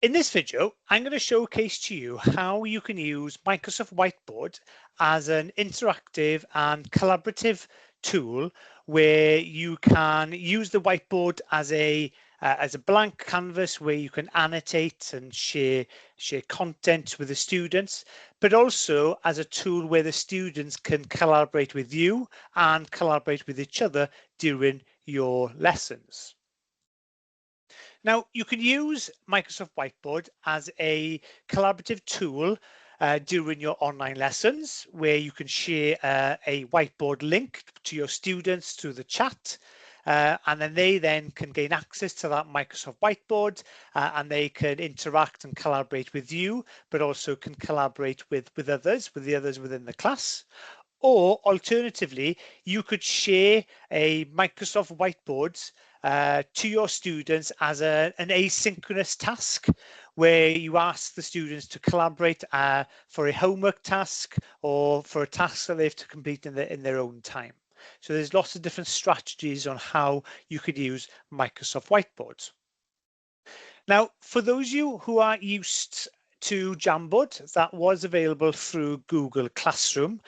In this video, I'm going to showcase to you how you can use Microsoft Whiteboard as an interactive and collaborative tool where you can use the whiteboard as a blank canvas where you can annotate and share content with the students, but also as a tool where the students can collaborate with you and collaborate with each other during your lessons. Now, you can use Microsoft Whiteboard as a collaborative tool during your online lessons, where you can share a whiteboard link to your students through the chat, and then they can gain access to that Microsoft Whiteboard, and they can interact and collaborate with you, but also can collaborate with the others within the class. Or alternatively, you could share a Microsoft Whiteboard to your students as an asynchronous task where you ask the students to collaborate for a homework task or for a task that they have to complete in their own time. So there's lots of different strategies on how you could use Microsoft Whiteboards. Now, for those of you who are used to Jamboard, that was available through Google Classroom.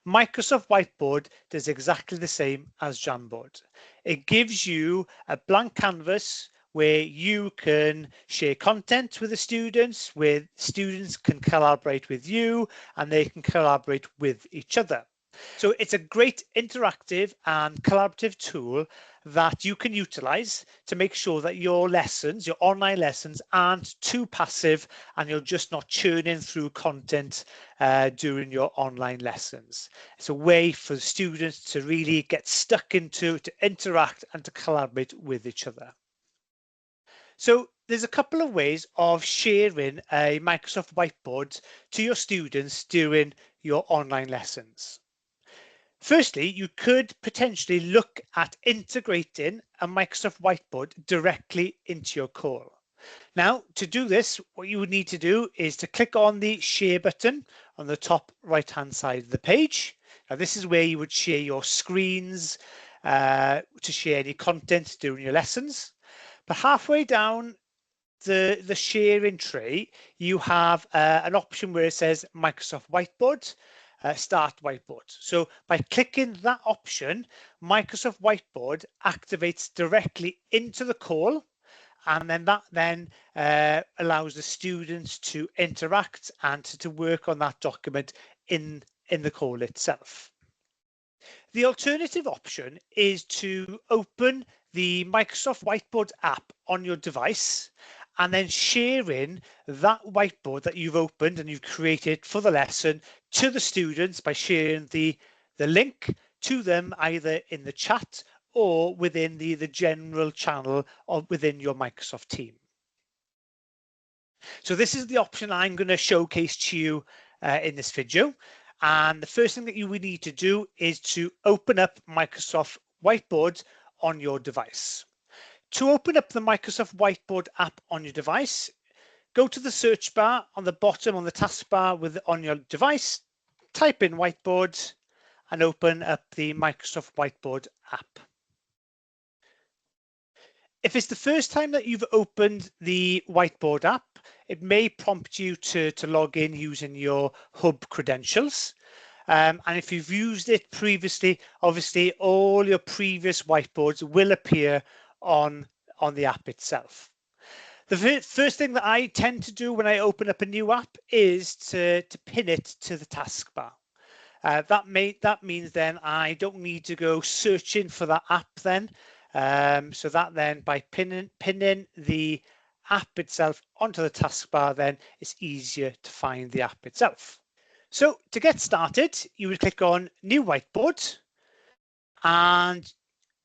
Microsoft Whiteboard does exactly the same as Jamboard. It gives you a blank canvas where you can share content with the students, where students can collaborate with you and they can collaborate with each other. So it's a great interactive and collaborative tool that you can utilize to make sure that your lessons, your online lessons, aren't too passive and you're just not churning through content during your online lessons. It's a way for students to really get stuck into, to interact and to collaborate with each other. So there's a couple of ways of sharing a Microsoft Whiteboard to your students during your online lessons. Firstly, you could potentially look at integrating a Microsoft Whiteboard directly into your call. Now, to do this, what you would need to do is to click on the share button on the top right-hand side of the page. Now, this is where you would share your screens to share any content during your lessons. But halfway down the sharing tray, you have an option where it says Microsoft Whiteboard. Start Whiteboard. So by clicking that option, Microsoft Whiteboard activates directly into the call, and then that allows the students to interact and to work on that document in the call itself. The alternative option is to open the Microsoft Whiteboard app on your device and then sharing that whiteboard that you've opened and you've created for the lesson to the students by sharing the link to them either in the chat or within the general channel or within your Microsoft team. So this is the option I'm going to showcase to you in this video. And the first thing that you would need to do is to open up Microsoft Whiteboard on your device. To open up the Microsoft Whiteboard app on your device, go to the search bar on the bottom on the taskbar on your device, type in Whiteboard and open up the Microsoft Whiteboard app. If it's the first time that you've opened the Whiteboard app, it may prompt you to log in using your hub credentials. And if you've used it previously, obviously all your previous whiteboards will appear on the app itself. The first thing that I tend to do when I open up a new app is to pin it to the taskbar. That means then I don't need to go searching for that app then. So that then by pinning the app itself onto the taskbar, then it's easier to find the app itself. So to get started, you would click on New Whiteboard, and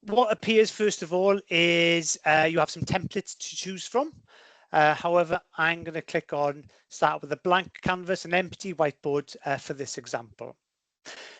what appears first of all is you have some templates to choose from. However, I'm going to click on Start with a blank canvas, an empty whiteboard for this example.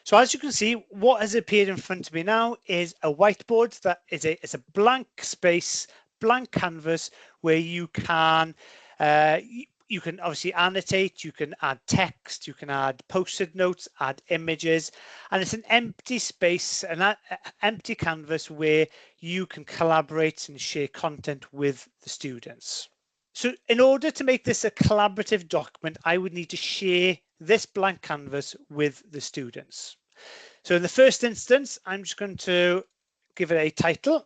So as you can see, what has appeared in front of me now is a whiteboard that is a blank space, blank canvas where you can obviously annotate, you can add text, you can add post-it notes, add images, and it's an empty space, an empty canvas where you can collaborate and share content with the students. So in order to make this a collaborative document, I would need to share this blank canvas with the students. So in the first instance, I'm just going to give it a title.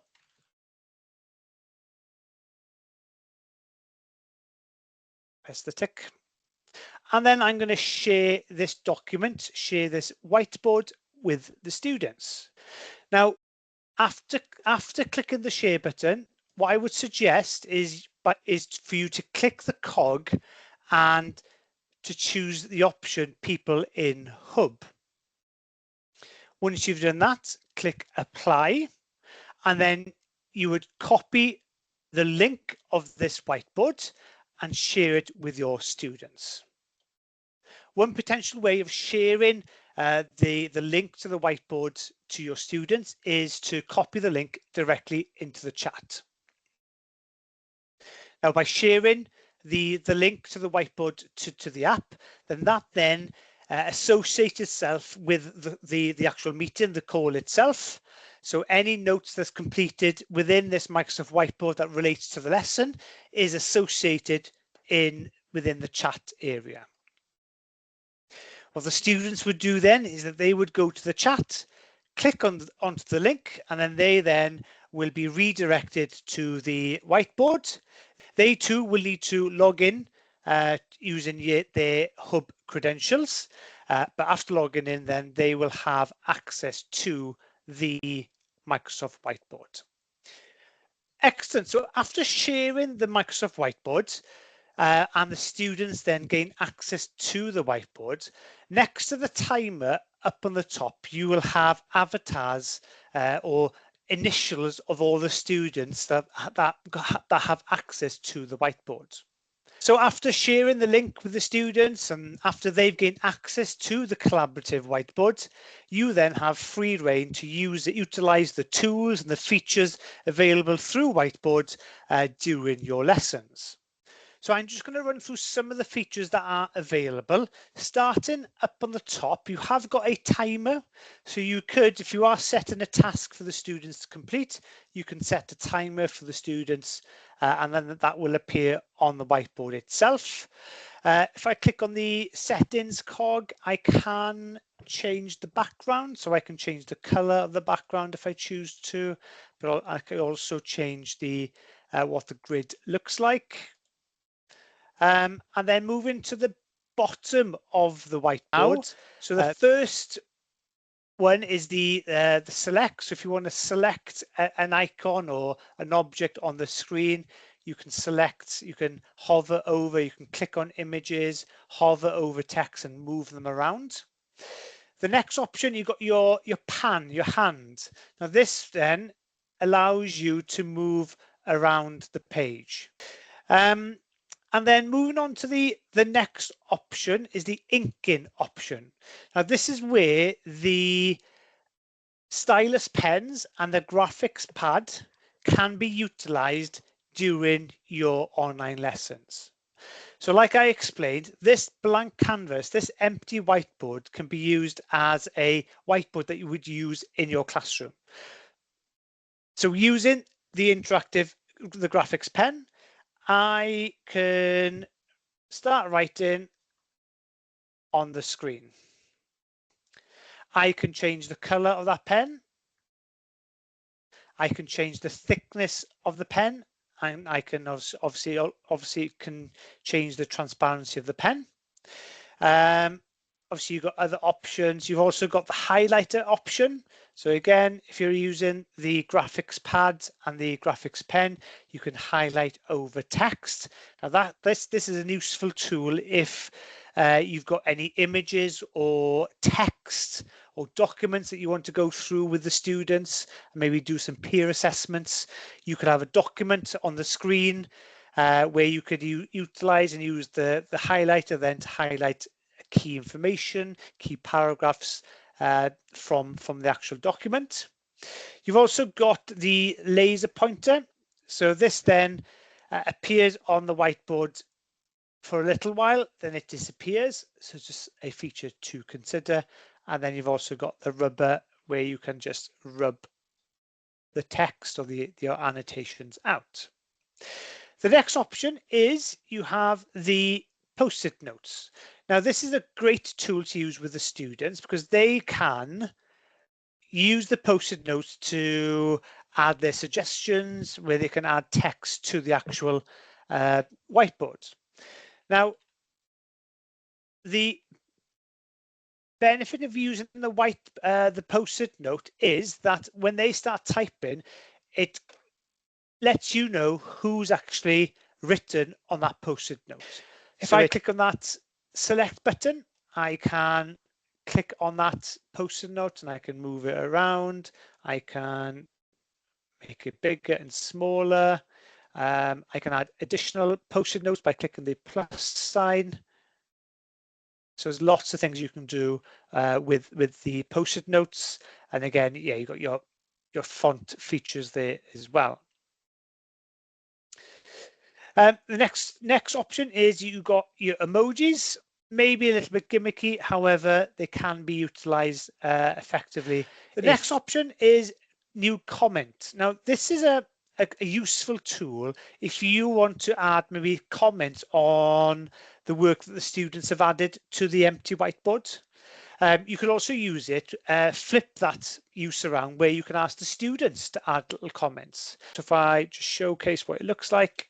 Press the tick. And then I'm going to share this document, share this whiteboard with the students. Now, after clicking the share button, what I would suggest is for you to click the cog and to choose the option People in Hub. Once you've done that, click Apply, and then you would copy the link of this whiteboard and share it with your students. One potential way of sharing the link to the whiteboard to your students is to copy the link directly into the chat. Now, by sharing the link to the whiteboard to the app, that associates itself with the actual meeting, the call itself. So any notes that's completed within this Microsoft Whiteboard that relates to the lesson is associated within the chat area. What the students would do then is that they would go to the chat, click onto the link, and then they will be redirected to the whiteboard. They too will need to log in using their Hub credentials, but after logging in, then they will have access to the Microsoft Whiteboard. Excellent. So after sharing the Microsoft Whiteboard, and the students then gain access to the whiteboard, next to the timer up on the top, you will have avatars or initials of all the students that have access to the whiteboard. So after sharing the link with the students and after they've gained access to the collaborative whiteboard, you then have free rein to utilize the tools and the features available through Whiteboard during your lessons. So I'm just going to run through some of the features that are available. Starting up on the top, you have got a timer. So you could, if you are setting a task for the students to complete, you can set a timer for the students and then that will appear on the whiteboard itself. If I click on the settings cog, I can change the background. So I can change the color of the background if I choose to, but I can also change what the grid looks like. And then moving to the bottom of the whiteboard. So the first one is the select. So if you want to select an icon or an object on the screen, you can select, you can hover over, you can click on images, hover over text and move them around. The next option, you've got your pan, your hand. Now this then allows you to move around the page. And then moving on to the next option is the inking option. Now this is where the stylus pens and the graphics pad can be utilized during your online lessons. So like I explained, this blank canvas, this empty whiteboard can be used as a whiteboard that you would use in your classroom. So using the graphics pen, I can start writing on the screen. I can change the color of that pen. I can change the thickness of the pen, and I can obviously can change the transparency of the pen. Obviously, you've got other options. You've also got the highlighter option. So again, if you're using the graphics pad and the graphics pen, you can highlight over text. Now this is a useful tool if you've got any images or text or documents that you want to go through with the students, maybe do some peer assessments. You could have a document on the screen where you could utilize and use the highlighter then to highlight key information, key paragraphs from the actual document. You've also got the laser pointer. So this then appears on the whiteboard for a little while, then it disappears. So it's just a feature to consider. And then you've also got the rubber where you can just rub the text or your annotations out. The next option is you have the post-it notes. Now, this is a great tool to use with the students because they can use the post-it notes to add their suggestions, where they can add text to the actual whiteboard. Now, the benefit of using the post-it note is that when they start typing, it lets you know who's actually written on that post-it note. If I click on that select button, I can click on that post-it note and I can move it around. I can make it bigger and smaller. I can add additional post-it notes by clicking the plus sign. So there's lots of things you can do with the post-it notes. And again, yeah, you've got your font features there as well. The next option is you got your emojis, maybe a little bit gimmicky, however, they can be utilized effectively. The next option is new comment. Now, this is a useful tool if you want to add maybe comments on the work that the students have added to the empty whiteboard. You can also use it, flip that use around where you can ask the students to add little comments. So if I just showcase what it looks like,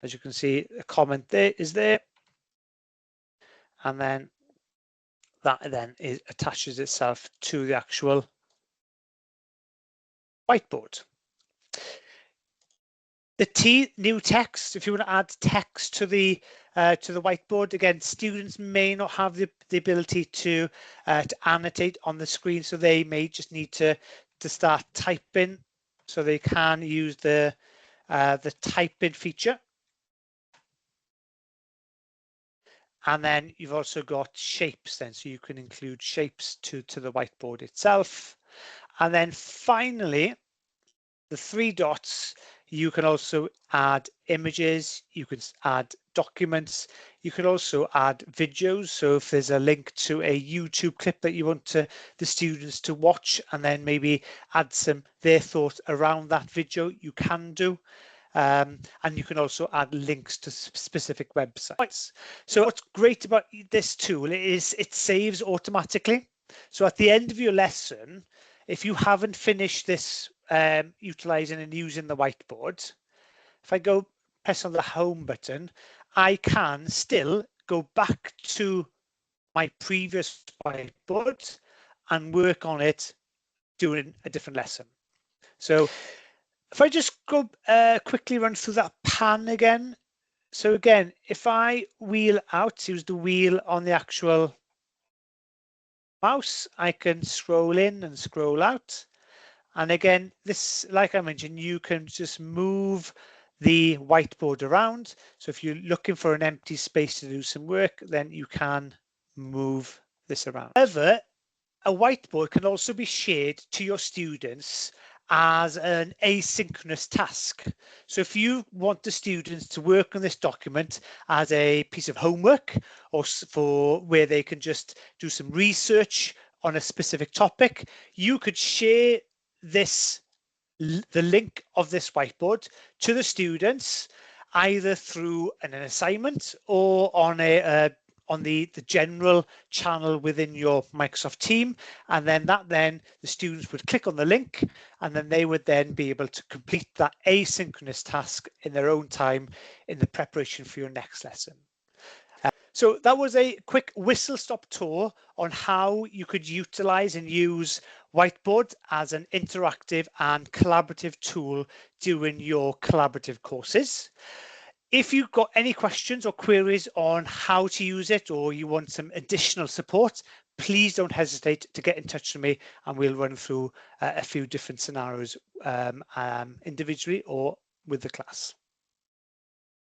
as you can see, a comment there is there, and then that then attaches itself to the actual whiteboard. The new text, if you want to add text to the whiteboard, again, students may not have the ability to annotate on the screen, so they may just need to start typing, so they can use the typing feature. And then you've also got shapes then, so you can include shapes to the whiteboard itself. And then finally, the 3 dots, you can also add images, you can add documents, you can also add videos. So if there's a link to a YouTube clip that you want the students to watch and then maybe add their thoughts around that video, you can do. And you can also add links to specific websites. So what's great about this tool is it saves automatically. So at the end of your lesson, if you haven't finished this utilizing and using the whiteboard, if I go press on the home button, I can still go back to my previous whiteboard and work on it during a different lesson. So if I just go quickly run through that pan again. So again, if I wheel out, use the wheel on the actual mouse, I can scroll in and scroll out. And again, this, like I mentioned, you can just move the whiteboard around. So if you're looking for an empty space to do some work, then you can move this around. However, a whiteboard can also be shared to your students as an asynchronous task. So if you want the students to work on this document as a piece of homework or for where they can just do some research on a specific topic, you could share the link of this whiteboard to the students either through an assignment or on the general channel within your Microsoft team, and then the students would click on the link and then they would then be able to complete that asynchronous task in their own time in the preparation for your next lesson. So that was a quick whistle-stop tour on how you could utilize and use Whiteboard as an interactive and collaborative tool during your collaborative courses. If you've got any questions or queries on how to use it, or you want some additional support, please don't hesitate to get in touch with me and we'll run through a few different scenarios individually or with the class.